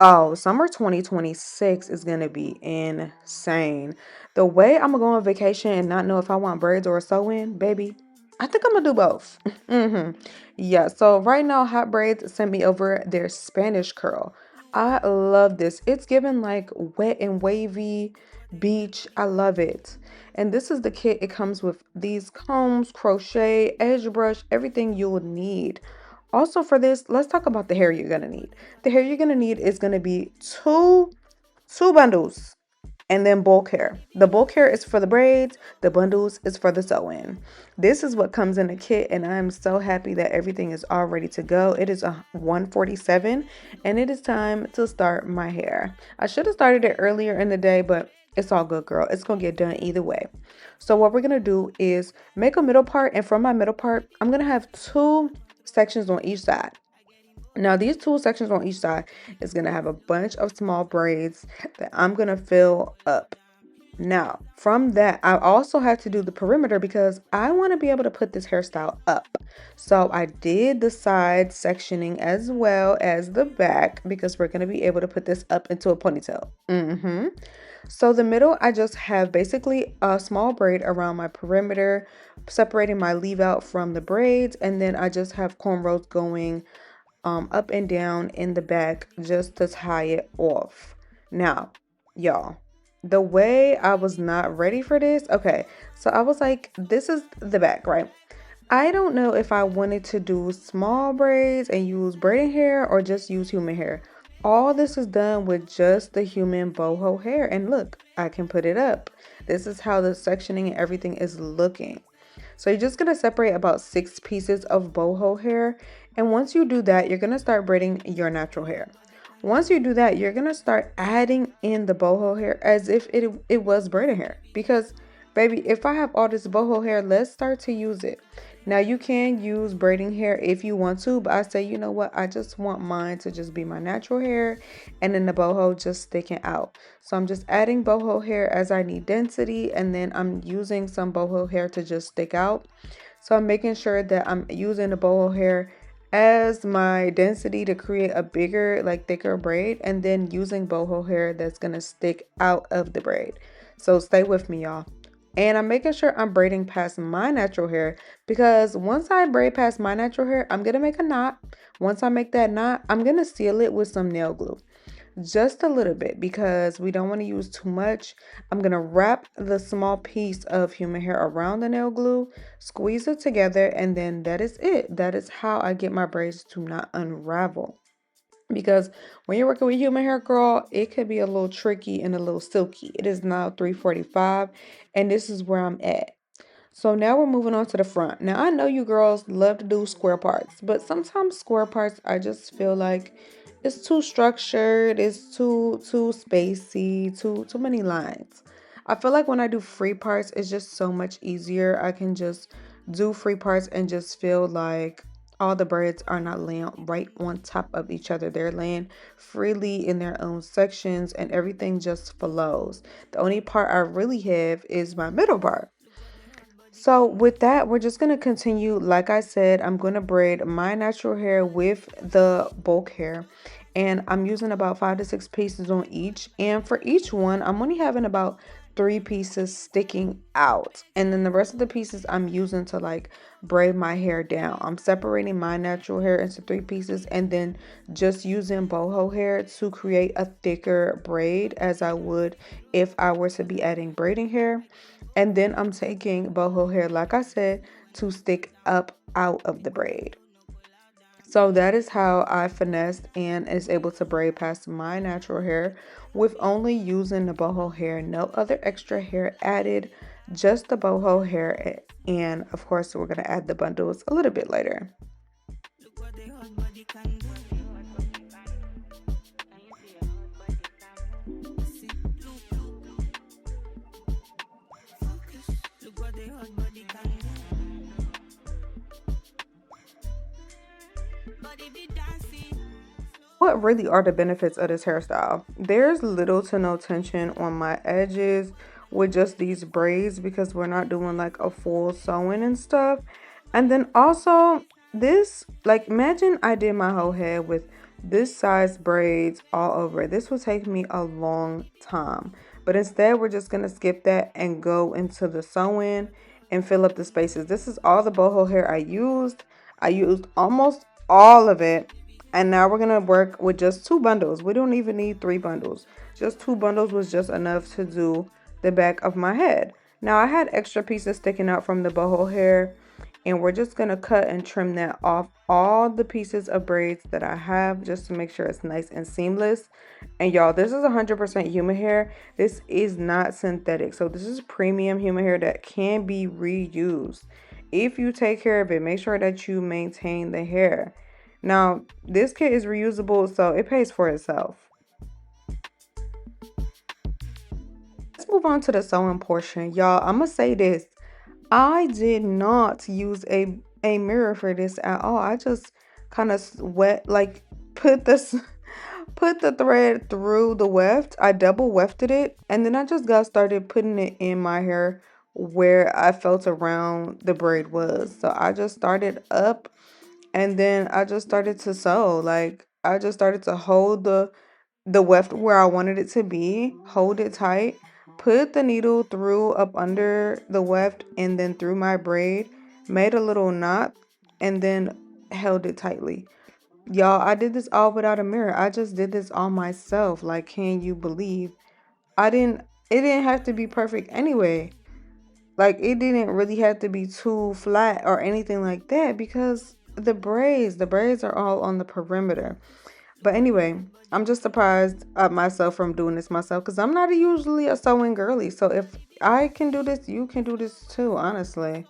Oh, summer 2026 is gonna be insane. The way I'm gonna go on vacation and not know if I want braids or a sew-in, baby, I think I'm gonna do both. Yeah, so right now, Hot Braids sent me over their Spanish curl. I love this. It's given like wet and wavy beach. I love it. And this is the kit. It comes with these combs, crochet, edge brush, everything you would need. Also for this, let's talk about the hair you're gonna need. The hair you're gonna need is gonna be two bundles and then bulk hair. The bulk hair is for the braids, the bundles is for the sew-in. This is what comes in the kit, and I'm so happy that everything is all ready to go. It is a 147 and it is time to start my hair. I should have started it earlier in the day, but it's all good, girl. It's gonna get done either way. So what we're gonna do is make a middle part, and from my middle part, I'm gonna have two sections on each side. Now, these two sections on each side is going to have a bunch of small braids that I'm going to fill up. Now, from that, I also have to do the perimeter because I want to be able to put this hairstyle up. So I did the side sectioning as well as the back because we're going to be able to put this up into a ponytail. So the middle, I just have basically a small braid around my perimeter, separating my leave out from the braids, and then I just have cornrows going up and down in the back just to tie it off. Now, y'all, the way I was not ready for this, okay, so I was like, this is the back, right? I don't know if I wanted to do small braids and use braiding hair or just use human hair. All this is done with just the human boho hair, and look, I can put it up. This is how the sectioning and everything is looking. So you're just going to separate about 6 pieces of boho hair. And once you do that, you're going to start braiding your natural hair. Once you do that, you're going to start adding in the boho hair as if it was braiding hair. Because, baby, if I have all this boho hair, let's start to use it. Now, you can use braiding hair if you want to, but I say, you know what? I just want mine to just be my natural hair and then the boho just sticking out. So I'm just adding boho hair as I need density, and then I'm using some boho hair to just stick out. So I'm making sure that I'm using the boho hair as my density to create a bigger, like thicker braid, and then using boho hair that's going to stick out of the braid. So stay with me, y'all. And I'm making sure I'm braiding past my natural hair because once I braid past my natural hair, I'm going to make a knot. Once I make that knot, I'm going to seal it with some nail glue. Just a little bit because we don't want to use too much. I'm going to wrap the small piece of human hair around the nail glue, squeeze it together, and then that is it. That is how I get my braids to not unravel. Because when you're working with human hair, girl, it could be a little tricky and a little silky. It is now 3:45 and this is where I'm at. So now we're moving on to the front. Now I know you girls love to do square parts, but sometimes square parts I just feel like it's too structured, it's too spacey, too many lines. I feel like when I do free parts, it's just so much easier. I can just do free parts and just feel like all the braids are not laying right on top of each other. They're laying freely in their own sections and everything just flows. The only part I really have is my middle part. So with that, we're just going to continue. Like I said, I'm going to braid my natural hair with the bulk hair. And I'm using about 5 to 6 pieces on each. And for each one, I'm only having about 3 pieces sticking out. And then the rest of the pieces I'm using to like braid my hair down. I'm separating my natural hair into 3 pieces and then just using boho hair to create a thicker braid as I would if I were to be adding braiding hair. And then I'm taking boho hair, like I said, to stick up out of the braid. So that is how I finessed and is able to braid past my natural hair with only using the boho hair, no other extra hair added, just the boho hair. And of course, we're going to add the bundles a little bit later. What really are the benefits of this hairstyle? There's little to no tension on my edges with just these braids because we're not doing like a full sewing and stuff. And then also this, like imagine I did my whole head with this size braids all over. This will take me a long time. But instead, we're just going to skip that and go into the sewing and fill up the spaces. This is all the boho hair I used. I used almost all of it. And now we're going to work with just 2 bundles. We don't even need 3 bundles. Just 2 bundles was just enough to do the back of my head. Now, I had extra pieces sticking out from the boho hair, and we're just going to cut and trim that off all the pieces of braids that I have just to make sure it's nice and seamless. And y'all, this is 100% human hair. This is not synthetic. So this is premium human hair that can be reused. If you take care of it, make sure that you maintain the hair. Now, this kit is reusable, so it pays for itself. Let's move on to the sewing portion. Y'all, I'm going to say this. I did not use a mirror for this at all. I just kind of put this put the thread through the weft. I double wefted it, and then I just got started putting it in my hair where I felt around the braid was. So I just started up, and then I just started to sew. Like, I just started to hold the weft where I wanted it to be, hold it tight, put the needle through up under the weft and then through my braid, made a little knot, and then held it tightly. Y'all, I did this all without a mirror. I just did this all myself. Like, can you believe? It didn't have to be perfect anyway. Like, it didn't really have to be too flat or anything like that because the braids are all on the perimeter. But anyway, I'm just surprised at myself from doing this myself because I'm not usually a sewing girly. So if I can do this, you can do this too, honestly.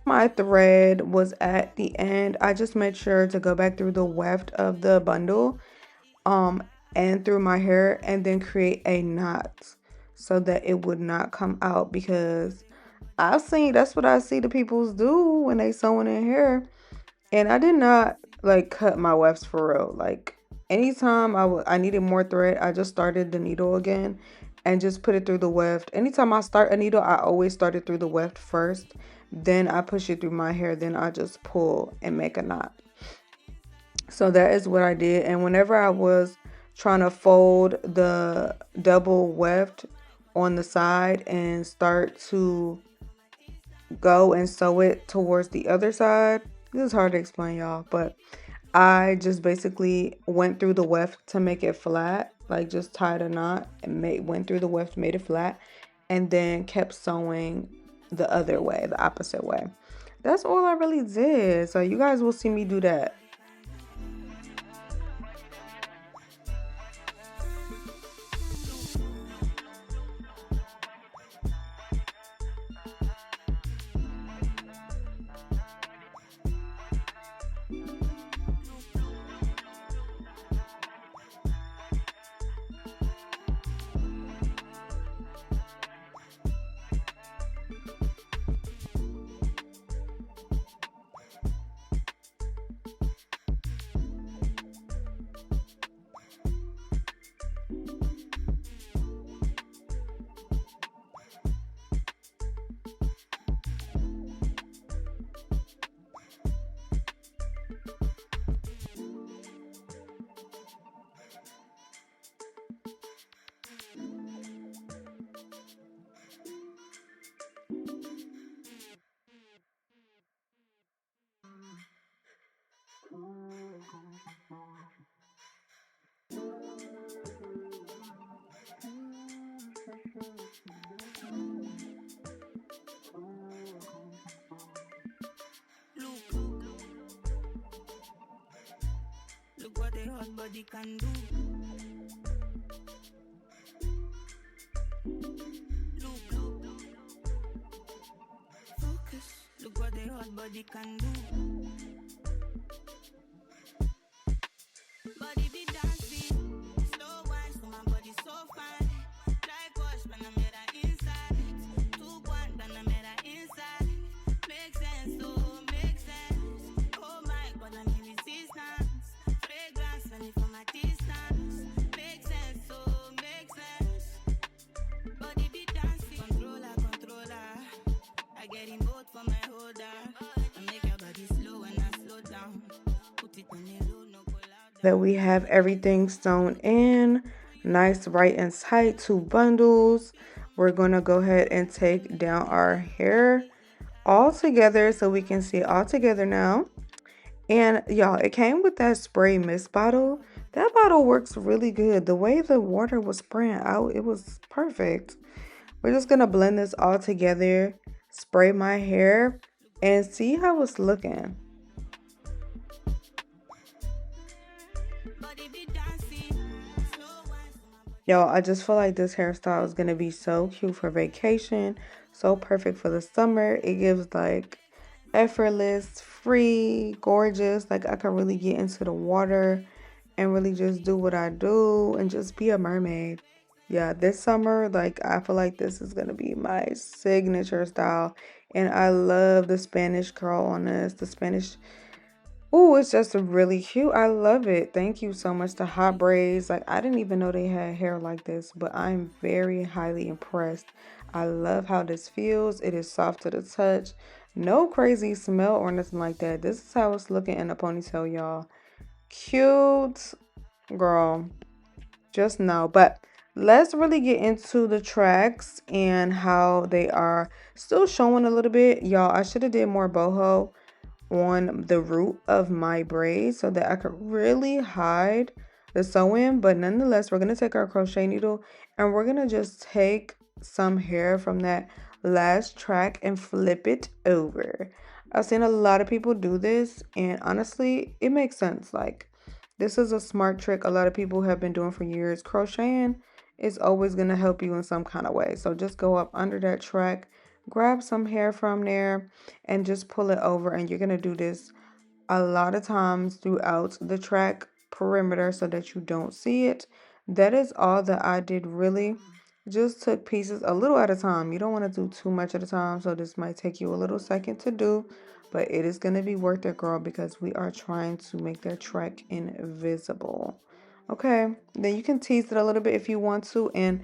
My thread was at the end. I just made sure to go back through the weft of the bundle um and through my hair and then create a knot so that it would not come out because that's what I see the peoples do when they sewing in hair. And I did not like cut my wefts for real. Like anytime I needed more thread, I just started the needle again and just put it through the weft. Anytime I start a needle, I always start it through the weft first. Then I push it through my hair. Then I just pull and make a knot. So that is what I did. And whenever I was trying to fold the double weft on the side and start to go and sew it towards the other side, this is hard to explain, y'all, but I just basically went through the weft to make it flat, like just tied a knot and went through the weft, made it flat, and then kept sewing the other way, the opposite way. That's all I really did. So you guys will see me do that. Look what a hot body can do. Focus. Look what a hot body can do. Body be dancing, slow that we have everything sewn in nice, right and tight, 2 bundles. We're going to go ahead and take down our hair all together so we can see it all together now. And y'all, it came with that spray mist bottle. That bottle works really good. The way the water was spraying out, it was perfect. We're just gonna blend this all together, spray my hair, and see how it's looking. Yo, I just feel like this hairstyle is gonna be so cute for vacation, so perfect for the summer. It gives like effortless, free, gorgeous. Like I could really get into the water and really just do what I do and just be a mermaid. Yeah, this summer, like I feel like this is gonna be my signature style. And I love the Spanish curl on this, the Spanish. Oh, it's just really cute. I love it. Thank you so much to Hotbraids. Like I didn't even know they had hair like this, but I'm very highly impressed. I love how this feels. It is soft to the touch. No crazy smell or nothing like that. This is how it's looking in a ponytail, y'all. Cute, girl. Just know. But let's really get into the tracks and how they are still showing a little bit. Y'all, I should have did more boho on the root of my braids so that I could really hide the sew-in. But nonetheless, we're going to take our crochet needle and we're going to just take some hair from that last track and flip it over. I've seen a lot of people do this and honestly, it makes sense. Like this is a smart trick a lot of people have been doing for years. Crocheting is always going to help you in some kind of way. So just go up under that track, grab some hair from there and just pull it over, and you're going to do this a lot of times throughout the track perimeter so that you don't see it. That is all that I did really. Just took pieces a little at a time. You don't want to do too much at a time, so this might take you a little second to do, but it is going to be worth it, girl, because we are trying to make that track invisible. Okay, then you can tease it a little bit if you want to, and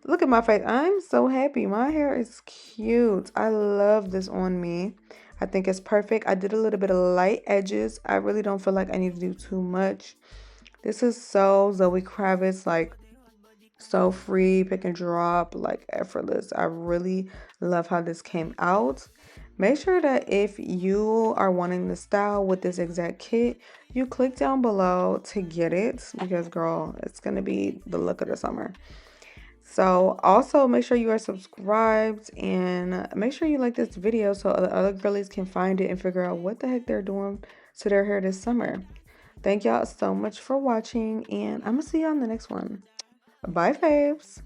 look at my face. I'm so happy. My hair is cute. I love this on me. I think it's perfect. I did a little bit of light edges. I really don't feel like I need to do too much. This is so Zoe Kravitz, like so free, pick and drop, like effortless. I really love how this came out. Make sure that if you are wanting the style with this exact kit, you click down below to get it because girl, it's going to be the look of the summer. So also make sure you are subscribed and make sure you like this video so the other girlies can find it and figure out what the heck they're doing to their hair this summer. Thank y'all so much for watching and I'm gonna see y'all in the next one. Bye faves.